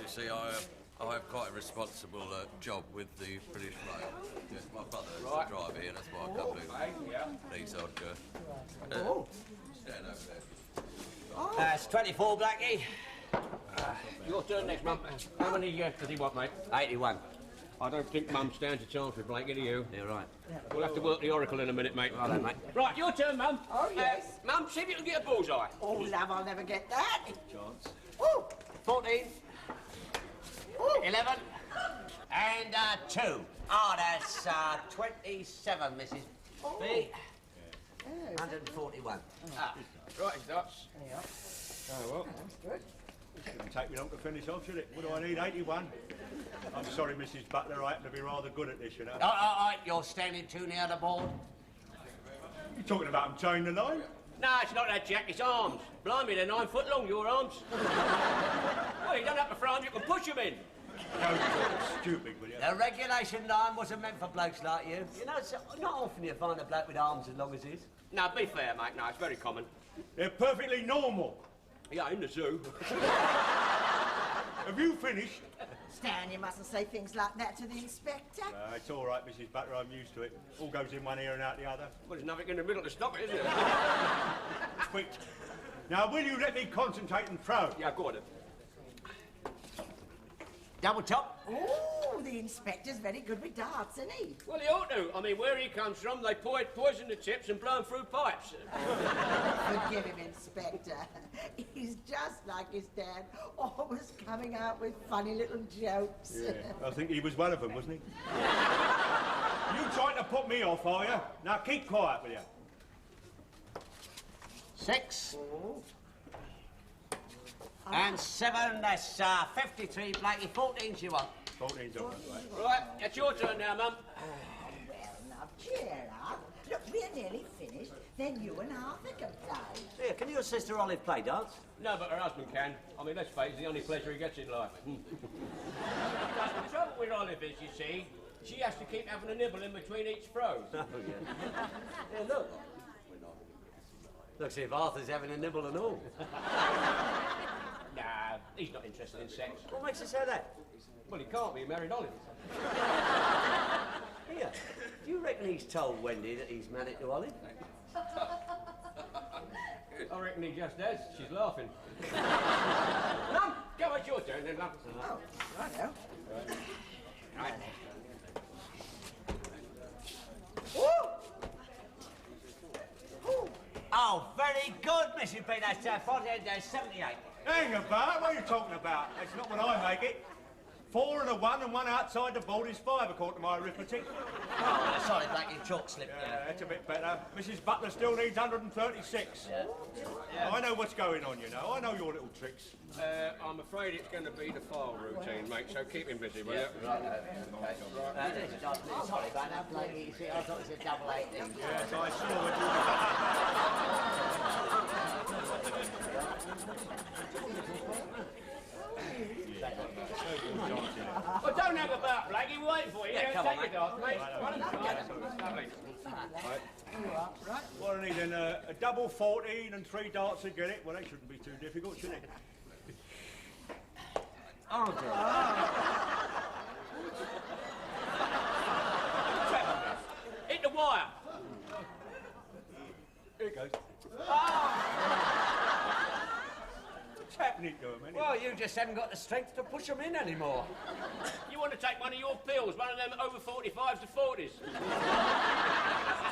you see, I have quite a responsible job with the British Rail. Yes, my brother's the driver here, that's why I come to these odd... stand over there. That's 24, Blakey. Your turn next, Mum. How many does he want, mate? 81. I don't think Mum stands a chance with Blakey, do you? You're right. We'll have to work the oracle in a minute, mate. Righto, mate. Right, your turn, Mum. Oh, yes. Mum, see if you can get a bullseye. Oh, love, I'll never get that. Chance. Ooh. 14. Ooh. 11. And 2. Oh, that's 27, Mrs. B. 141. Right, it starts. Yeah. Oh, well. That's good. Shouldn't take me long to finish off, should it? What do I need? 81. I'm sorry, Mrs. Butler, I happen to be rather good at this, you know. You're standing too near the board. You talking about him towing the line? No, it's not that, Jack. It's arms. Blimey, they're 9 foot long, your arms. Well, you don't have to frame, you can push them in. No, stupid, will you? The regulation line wasn't meant for blokes like you. You know, it's not often you find a bloke with arms as long as his. No, be fair, mate. No, it's very common. They're perfectly normal. Yeah, in the zoo. Have you finished? Stan, you mustn't say things like that to the inspector. It's all right, Mrs. Butler, I'm used to it. All goes in one ear and out the other. Well, there's nothing in the middle to stop it, is there? Quick. Now, will you let me concentrate and throw? Yeah, go on then. Double top. Oh, the inspector's very good with darts, isn't he? Well, he ought to. I mean, where he comes from, they poison the tips and blow them through pipes. Forgive him, Inspector. He's just like his dad, always coming out with funny little jokes. Yeah, I think he was one of them, wasn't he? You trying to put me off, are you? Now, keep quiet, will you? 6. And 7, that's 53, Blakey. 14's you want. 14's all right. Right, it's your turn now, Mum. Well, now, cheer up. Look, we're nearly finished. Then you and Arthur can play. Yeah, can your sister Olive play dance? No, but her husband can. I mean, let's face it, the only pleasure he gets in life. The trouble with Olive is, you see, she has to keep having a nibble in between each throw. Oh, yeah. Yeah, look. Looks as if Arthur's having a nibble and all. Nah, he's not interested in sex. What makes you say that? Well, he can't be, he married Olive. Here, do you reckon he's told Wendy that he's married to Olive? I reckon he just has. She's laughing. Mum, go, it's your turn then, Mum. Oh, righto. Right. Oh, very good, Mrs. B. That's 78. Hang about, what are you talking about? That's not what I make it. 4 and a 1 and 1 outside the board is 5, according to my arithmetic. Oh, sorry, Blakey, chalk slip. Yeah, that's a bit better. Mrs. Butler still needs 136. Yeah. I know what's going on, you know. I know your little tricks. I'm afraid it's going to be the file routine, mate, so keep him busy, will you? Right, sorry about that, Blakey. You see, I thought it was a double 18. Yes, I Well, don't hang about, Blakey. We're waiting for you. Yeah, come take on, your dance, mate. Lovely. What I need then, a double 14 and 3 darts to get it. Well, that shouldn't be too difficult, should it? Oh, dear. Hit the wire. Here it goes. What's happening to him, anyway? Well, you just haven't got the strength to push them in anymore. You want to take one of your pills, one of them over 45s to 40s.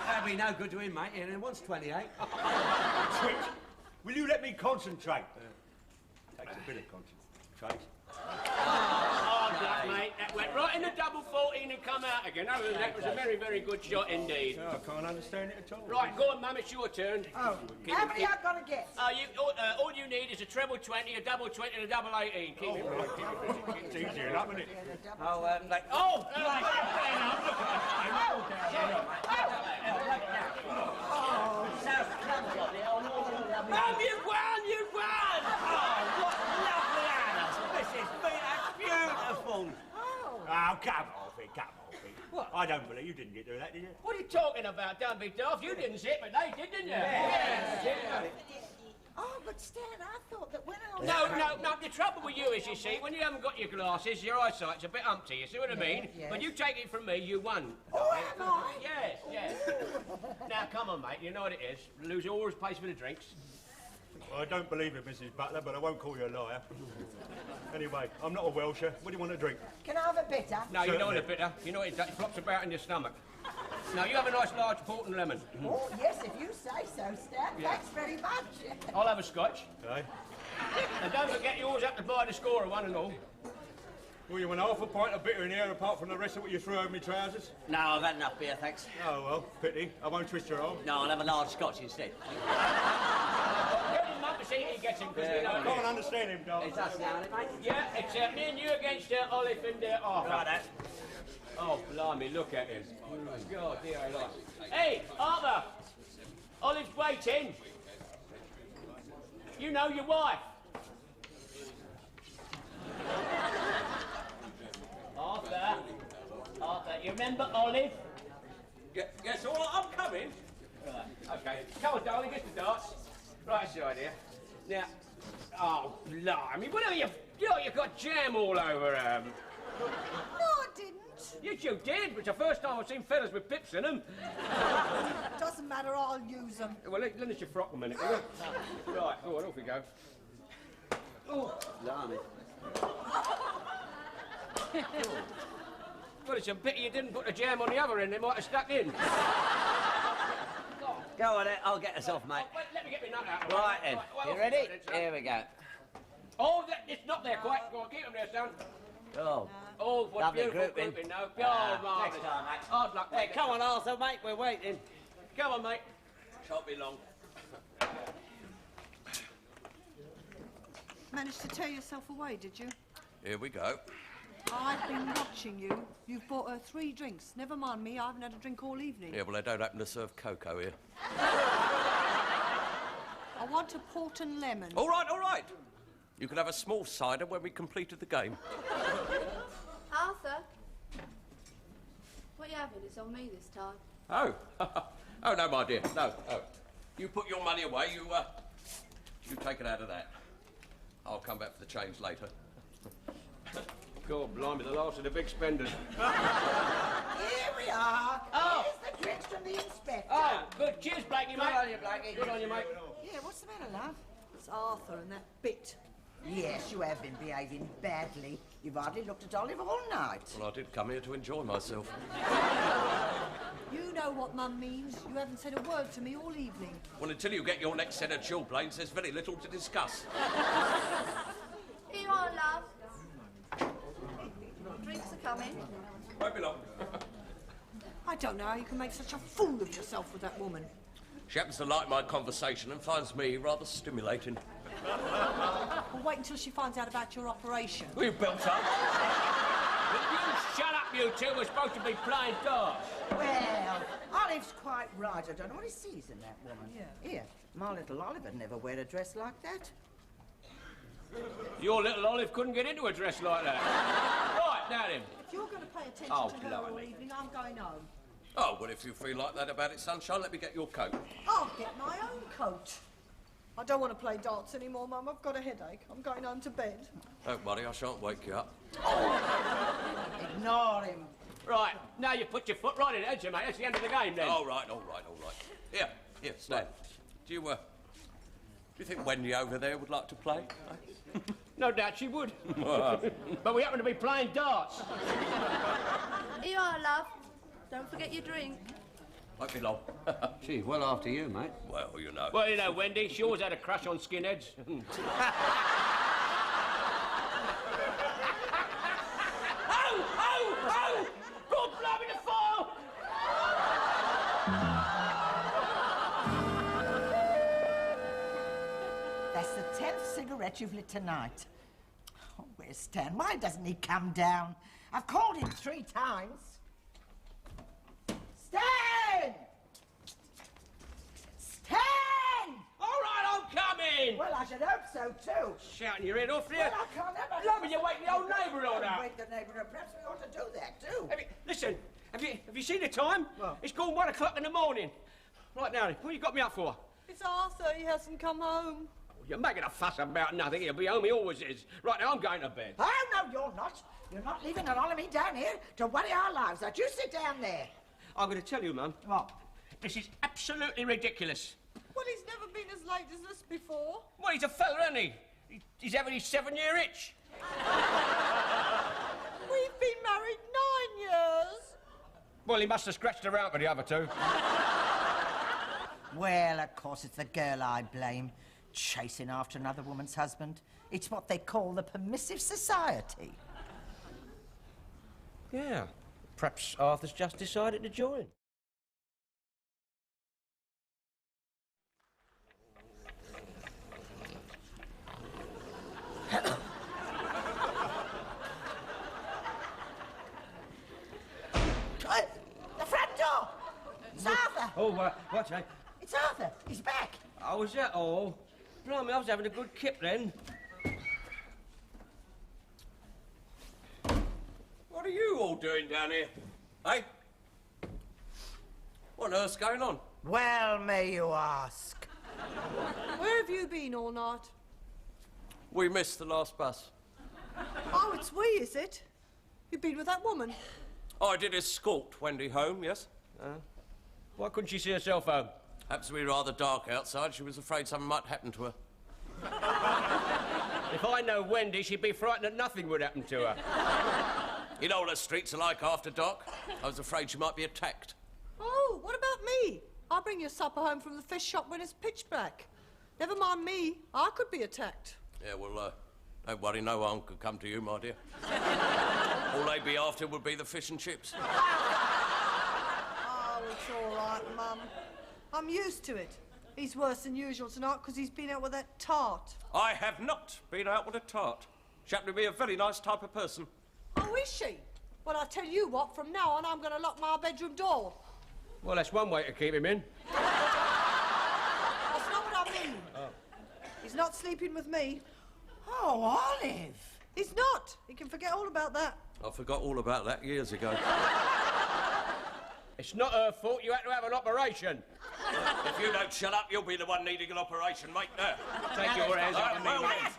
That'd be no good to him, mate. He only wants 28. Twitch, will you let me concentrate? Takes a bit of concentration. Oh, that, mate. That went right in the double 14 and come out again. Other than that, it was a very, very good shot indeed. No, I can't understand it at all. Right, go on, Mum, it's your turn. Oh, how many I got to get? All you need is a treble 20, a double 20 and a double 18. Keep it right, keep it busy. It's easier enough, isn't it? Oh, like... Oh! Mum, you've won! You've won! Oh, what lovely Anna! This is beautiful! Oh, come off it, come off it. What? I don't believe you didn't get through that, did you? What are you talking about? Don't be daft. You didn't see it, but they did, didn't you? Yes. Oh, but Stan, I thought that when I was... No, the trouble with you is, you see, when you haven't got your glasses, your eyesight's a bit umpty, you see what I mean? Yes. When you take it from me, you won. Oh, am I? Yes. Now, come on, mate, you know what it is. Loser always pays for the drinks. I don't believe it, Mrs. Butler, but I won't call you a liar. Anyway, I'm not a Welsher. What do you want to drink? Can I have a bitter? No, you don't want a bitter. You know it flops about in your stomach. Now, you have a nice large port and lemon. Oh, yes, if you say so, Stan. Yeah. Thanks very much. I'll have a scotch. Okay. And don't forget, you always have to buy the score of one and all. Well, you want half a pint of bitter in here, apart from the rest of what you threw over my trousers? No, I've had enough beer, thanks. Oh, well, pity. I won't twist your arm. No, I'll have a large scotch instead. Tell him Mum to see if he gets him, because we I don't can't know. understand him, darling. It's us now, isn't it, mate? Yeah, it's me and you against Olive and Arthur. Right, Oh, blimey, look at him. God, dear, I lost. Hey, Arthur! Olive's waiting. You know your wife. Arthur, you remember Olive? Yes, all right, I'm coming. Right, okay. Come on, darling, get the darts. Right, that's the idea. Now, oh, blimey, what are you? You've got jam all over, No, I didn't. Yes, you did. It's the first time I've seen fellas with pips in them. Doesn't matter, I'll use them. Well, lend us your frock a minute, will you? Right, go on, off we go. Oh, Blimey. well, it's a pity you didn't put the jam on the other end. They might have stuck in. Go on, I'll get us off, mate. Wait, let me get my nut out. Right then. Well, You ready? then, son. Here we go. Oh, it's not there quite. Go on, keep them there, son. Oh. Oh, what Lovely beautiful grouping. grouping, no? Ah, Oh, marvellous. next time, mate. Hard luck, Hey, mate. come on, Arthur, mate. We're waiting. Come on, mate. Shan't be long. Managed to tear yourself away, did you? Here we go. I've been watching you. You've bought her 3 drinks. Never mind me, I haven't had a drink all evening. Yeah, well, they don't happen to serve cocoa here. I want a port and lemon. All right, all right. You can have a small cider when we completed the game. Arthur, what you having? It's on me this time. Oh. Oh, no, my dear, no. Oh. You put your money away, you take it out of that. I'll come back for the change later. God, blimey, the last of the big spenders. Here we are. Oh. Here's the drinks from the inspector. Oh, good. Cheers, Blakey, mate. Good on you, Blakey. Good on you, mate. Yeah, what's the matter, love? It's Arthur and that bit. Yes, you have been behaving badly. You've hardly looked at Olive all night. Well, I did come here to enjoy myself. You know what Mum means. You haven't said a word to me all evening. Well, until you get your next set of chilblains, there's very little to discuss. Here you are, love. Drinks are coming. Won't be long. I don't know how you can make such a fool of yourself with that woman. She happens to like my conversation and finds me rather stimulating. Well, wait until she finds out about your operation. We built up. You shut up, you two. We're supposed to be playing darts. Well, Olive's quite right. I don't know what he sees in that woman. Yeah. Here, my little Olive would never wear a dress like that. Your little Olive couldn't get into a dress like that. Right, now then. If you're going to pay attention Oh, to her all blimey. evening, I'm going home. Oh, well, if you feel like that about it, sunshine, let me get your coat. I'll get my own coat. I don't want to play darts anymore, Mum. I've got a headache. I'm going home to bed. Don't worry, I shan't wake you up. Ignore him. Right, now you put your foot right in it, haven't you, mate? That's the end of the game, then. All right, all right, all right. Here, Stan. Do you think Wendy over there would like to play? No doubt she would. But we happen to be playing darts. Here you are, love. Don't forget your drink. Won't be long. Gee, well after you, mate. Well, you know. Well, you know, Wendy, she always had a crush on skinheads. Oh! God, blimey, the file! That's the 10th cigarette you've lit tonight. Oh, where's Stan? Why doesn't he come down? I've called him 3 times. Stan! Stan! All right, I'm coming! Well, I should hope so, too. Shouting your head off here. Well, I can't have a... Lovely, you wake the old neighbourhood up. Wake the neighbourhood. Perhaps we ought to do that, too. Listen, have you seen the time? What? It's gone 1 o'clock in the morning. Right now, what you got me up for? It's Arthur. He hasn't come home. You're making a fuss about nothing. He'll be home, he always is. Right, now I'm going to bed. Oh, no, you're not. You're not leaving an me down here to worry our lives out. You sit down there. I'm going to tell you, Mum. What? This is absolutely ridiculous. Well, he's never been as late as this before. Well, he's a fella, isn't he? He's having his 7-year itch. We've been married 9 years. Well, he must have scratched around with the other two. Well, of course, it's the girl I blame. Chasing after another woman's husband. It's what they call the permissive society. Yeah. Perhaps Arthur's just decided to join. The front door! It's Arthur! Oh, what's that? It's Arthur! He's back! Oh, was that all? Blimey, I was having a good kip then. What are you all doing down here? Hey? What on earth's going on? Well, may you ask. Where have you been all night? We missed the last bus. Oh, it's we, is it? You've been with that woman? I did escort Wendy home, yes. Why couldn't she see herself home? Happens to be rather dark outside. She was afraid something might happen to her. If I know Wendy, she'd be frightened that nothing would happen to her. You know what the streets are like after dark? I was afraid she might be attacked. Oh, what about me? I'll bring your supper home from the fish shop when it's pitch black. Never mind me, I could be attacked. Yeah, well, don't worry, no harm could come to you, my dear. All they'd be after would be the fish and chips. Oh, it's all right, Mum. I'm used to it. He's worse than usual tonight because he's been out with that tart. I have not been out with a tart. She happened to be a very nice type of person. Oh, is she? Well, I tell you what, from now on I'm going to lock my bedroom door. Well, that's one way to keep him in. That's not what I mean. Oh. He's not sleeping with me. Oh, Olive! He's not. He can forget all about that. I forgot all about that years ago. It's not her fault. You had to have an operation. If you don't shut up, you'll be the one needing an operation, mate. There. Take your hands off of me, mate.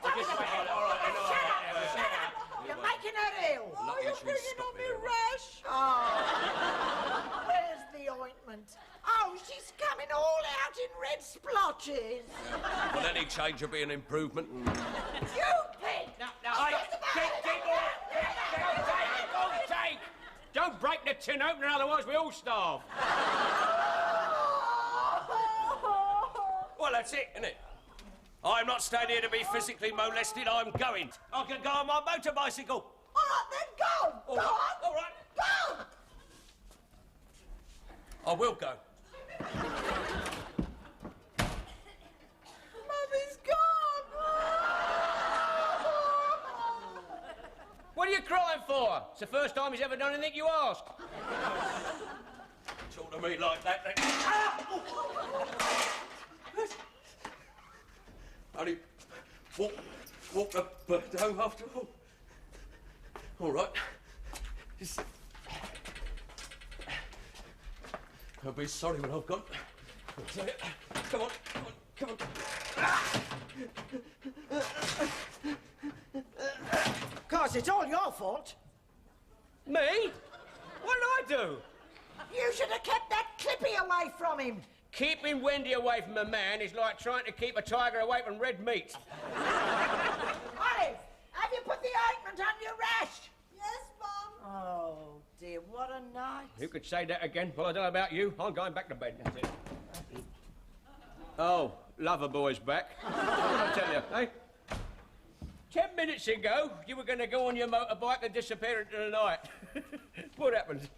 You're making her ill! Oh, Lucky you're she's bringing on stopping me her. rash. Oh, where's the ointment? Oh, she's coming all out in red splotches. Well, any change will be an improvement. You pig! Don't break the tin opener, otherwise we all starve. Well, that's it, isn't it? I'm not staying here to be physically molested. I'm going. I can go on my motorbicycle. All right, then go! Go on! All right. Go! I will go. Mummy's gone. What are you crying for? It's the first time he's ever done anything you asked. Talk to me like that. Only walk the bird home after all. All right. Just... I'll be sorry when I've gone. Come on, come on, come on. Of course, it's all your fault. Me? What did I do? You should have kept that Clippy away from him. Keeping Wendy away from a man is like trying to keep a tiger away from red meat. Olive, have you put the ointment on your rash? Yes, Mum. Oh, dear, what a night. You could say that again. Well, I don't know about you. I'm going back to bed. That's it. Oh, lover boy's back. What did I tell you, eh? 10 minutes ago, you were going to go on your motorbike and disappear into the night. What happened?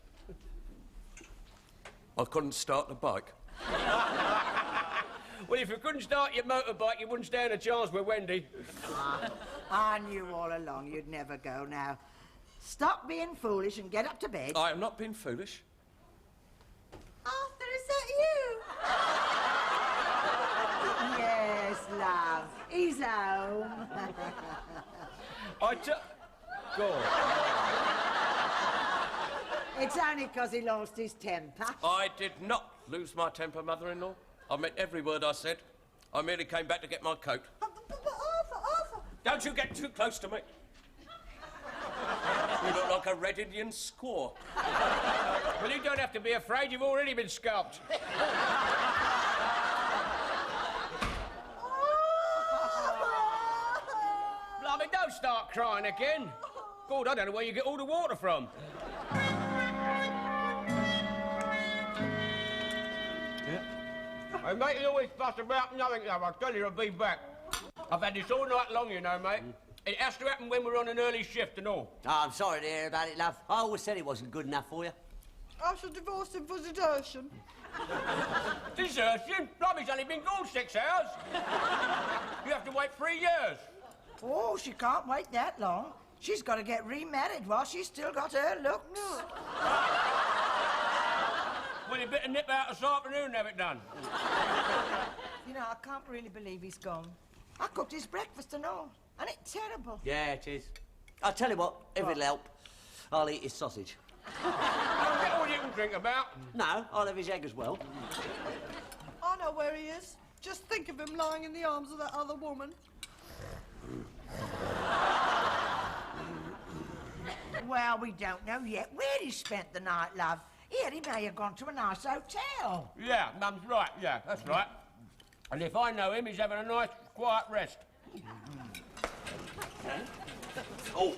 I couldn't start the bike. Well, if you couldn't start your motorbike, you wouldn't stand a chance with Wendy. I knew all along you'd never go now. Stop being foolish and get up to bed. I have not been foolish. Arthur, is that you? Yes, love. He's home. Go on. It's only 'cause he lost his temper. I did not lose my temper, mother-in-law. I meant every word I said. I merely came back to get my coat. Don't you get too close to me. You look like a Red Indian squaw. Well, you don't have to be afraid. You've already been scalped. Blimey, don't start crying again. God, I don't know where you get all the water from. Hey, mate, you always fuss about nothing, love. I'll tell you, I'll be back. I've had this all night long, you know, mate. It has to happen when we're on an early shift and all. Oh, I'm sorry to hear about it, love. I always said it wasn't good enough for you. I shall divorce him for desertion. Desertion? Blimey's only been gone 6 hours. You have to wait 3 years. Oh, she can't wait that long. She's got to get remarried while she's still got her looks. Well, you better nip out this afternoon and have it done. You know, I can't really believe he's gone. I cooked his breakfast and all, and it's terrible. Yeah, it is. I'll tell you what, if it'll help, I'll eat his sausage. Don't get all you can drink about. No, I'll have his egg as well. I know where he is. Just think of him lying in the arms of that other woman. Well, we don't know yet where he spent the night, love. Here, he may have gone to a nice hotel. Yeah, Mum's right. Yeah, that's right. And if I know him, he's having a nice, quiet rest. Oh.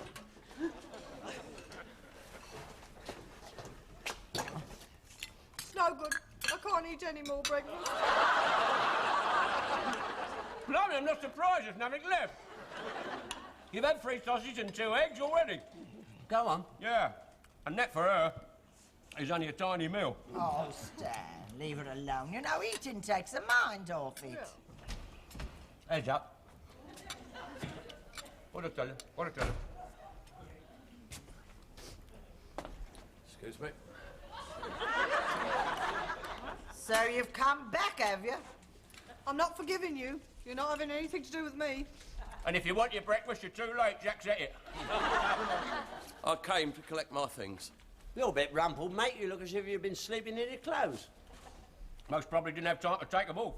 It's no good. I can't eat any more breakfast. Blimey, I'm not surprised there's nothing left. You've had 3 sausages and 2 eggs already. Go on. Yeah, and that for her is only a tiny meal. Oh, Stan, leave her alone. You know, eating takes the mind off it. Heads up. What a tell you, what a tell you. Excuse me. So you've come back, have you? I'm not forgiving you. You're not having anything to do with me. And if you want your breakfast, you're too late. Jack's at it. I came to collect my things. You're a bit rumpled, mate. You look as if you've been sleeping in your clothes. Most probably didn't have time to take them off.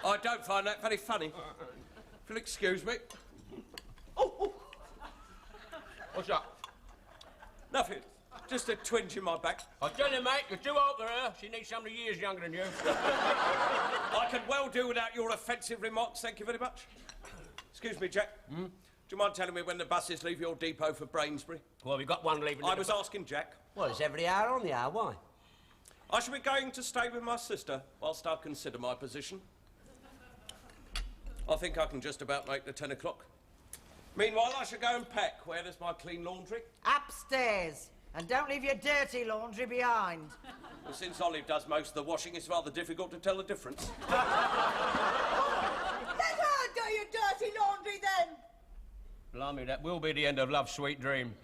I don't find that very funny. If you'll excuse me. Oh. What's up? Nothing. Just a twinge in my back. I tell you, mate, you're too old for her. She needs somebody years younger than you. I can well do without your offensive remarks, thank you very much. Excuse me, Jack. Do you mind telling me when the buses leave your depot for Brainsbury? Well, we've got one leaving. I was asking Jack. Well, it's every hour on the hour. Why? I shall be going to stay with my sister whilst I consider my position. I think I can just about make the 10 o'clock. Meanwhile, I shall go and pack. Where is my clean laundry? Upstairs. And don't leave your dirty laundry behind. Well, since Olive does most of the washing, it's rather difficult to tell the difference. Let her do your dirty laundry, then. Blimey, that will be the end of Love's sweet dream.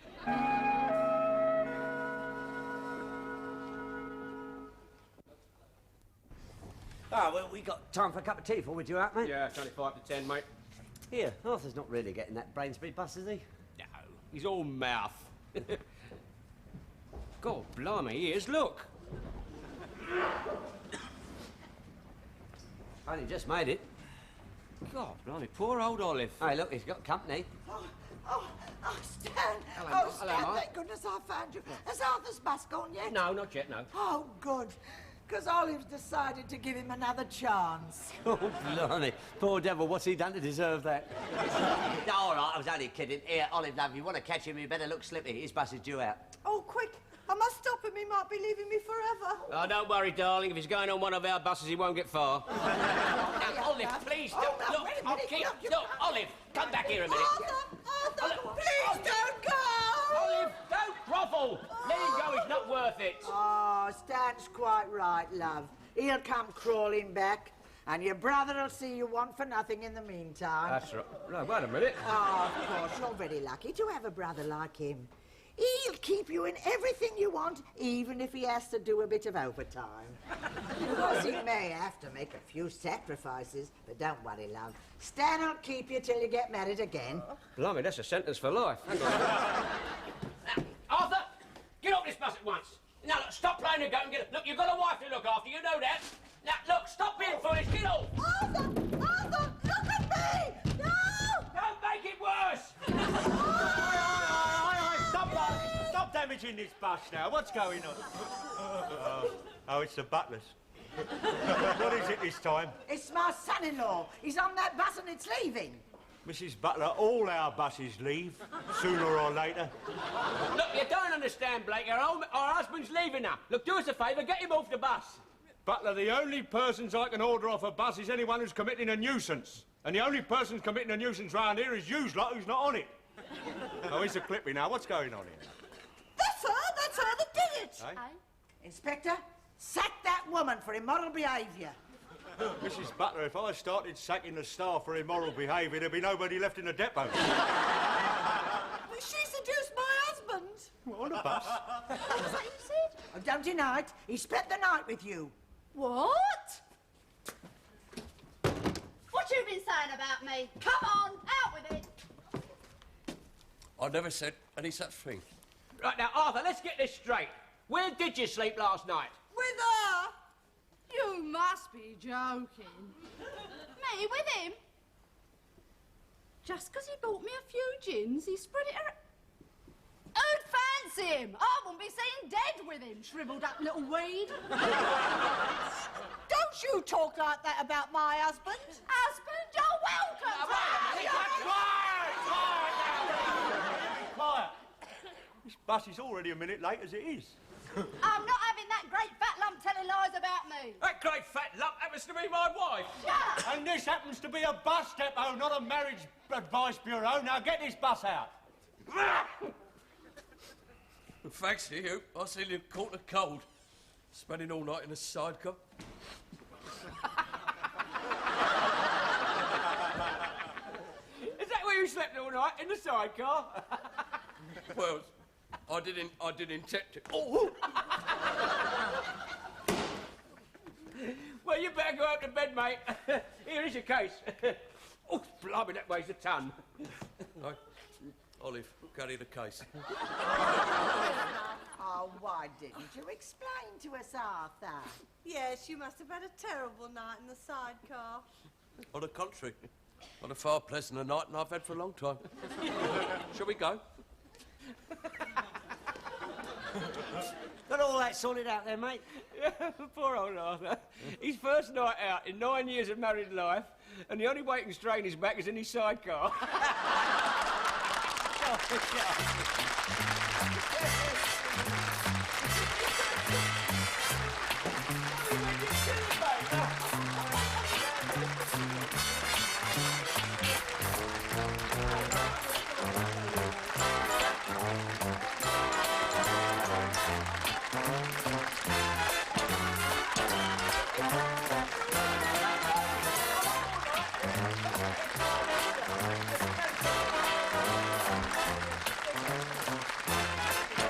Ah, well, we got time for a cup of tea before we do out, mate. Yeah, it's only 5 to 10, mate. Here, Arthur's not really getting that Brainsbury bus, is he? No, he's all mouth. God, blimey, he is, look. Only just made it. God, blimey, poor old Olive. Hey, look, he's got company. Oh, Stan. Hello, oh, Ma. Stan, Hello, Ma. thank goodness I found you. Has Arthur's bus gone yet? No, not yet, no. Oh, good. Because Olive's decided to give him another chance. Oh, blimey. Poor devil, what's he done to deserve that? No, all right, I was only kidding. Here, Olive, love, you want to catch him, you better look slippy. His bus is due out. Oh, quick. I must stop him. He might be leaving me forever. Oh, don't worry, darling. If he's going on one of our buses, he won't get far. Now, Olive, please, Oh, don't. no, Look, wait a I'll minute. keep. Look, Look, Olive, come back here a minute. Arthur, please don't go. Olive, don't grovel. Let him go. It's not worth it. Oh, Stan's quite right, love. He'll come crawling back, and your brother'll see you want for nothing in the meantime. That's right. No, wait a minute. Oh, of course, you're very lucky to have a brother like him. He'll keep you in everything you want, even if he has to do a bit of overtime. Of course, he may have to make a few sacrifices, but don't worry, love. Stan'll keep you till you get married again. Blimey, that's a sentence for life. Hang on. Arthur, get off this bus at once. Now, look, stop playing and go and get it. Look, you've got a wife to look after, you know that. Now, look, stop being foolish, get off. Arthur, look at me. in this bus now? What's going on? Oh, it's the butlers. What is it this time? It's my son-in-law. He's on that bus and it's leaving. Mrs. Butler, all our buses leave, sooner or later. Look, you don't understand, Blakey. Our husband's leaving now. Look, do us a favour, get him off the bus. Butler, the only persons I can order off a bus is anyone who's committing a nuisance. And the only person committing a nuisance round here is you lot who's not on it. Oh, here's a clipping now. What's going on here? That's her that did it. Eh? Inspector, sack that woman for immoral behaviour. Mrs. Butler, if I started sacking the staff for immoral behaviour, there'd be nobody left in the depot. She seduced my husband. What, on a bus? Is that what you said? Oh, don't deny it. He spent the night with you. What? What you been saying about me? Come on, out with it. I never said any such thing. Right, now, Arthur, let's get this straight. Where did you sleep last night? With her. You must be joking. Me with him? Just 'cause he bought me a few gins, he spread it around. Who'd fancy him? I wouldn't be seen dead with him, shrivelled up little weed. Don't you talk like that about my husband. Husband, you're welcome. Quiet! This bus is already a minute late as it is. I'm not having that great fat lump telling lies about me. That great fat lump happens to be my wife. Shut up. And this happens to be a bus depot, not a marriage advice bureau. Now get this bus out. Thanks to you, I still caught the cold. Spending all night in a sidecar. Is that where you slept all night, in the sidecar? Well, I did intend to. Oh! Well, you better go up to bed, mate. Here is your case. Oh, blimey, that weighs a ton. No. Olive, carry the case. Oh, why didn't you explain to us, Arthur? Yes, you must have had a terrible night in the sidecar. On the contrary, on a far pleasanter night than I've had for a long time. Shall we go? Got all that sorted out there, mate? Poor old Arthur. His first night out in 9 years of married life, and the only way he can strain his back is in his sidecar.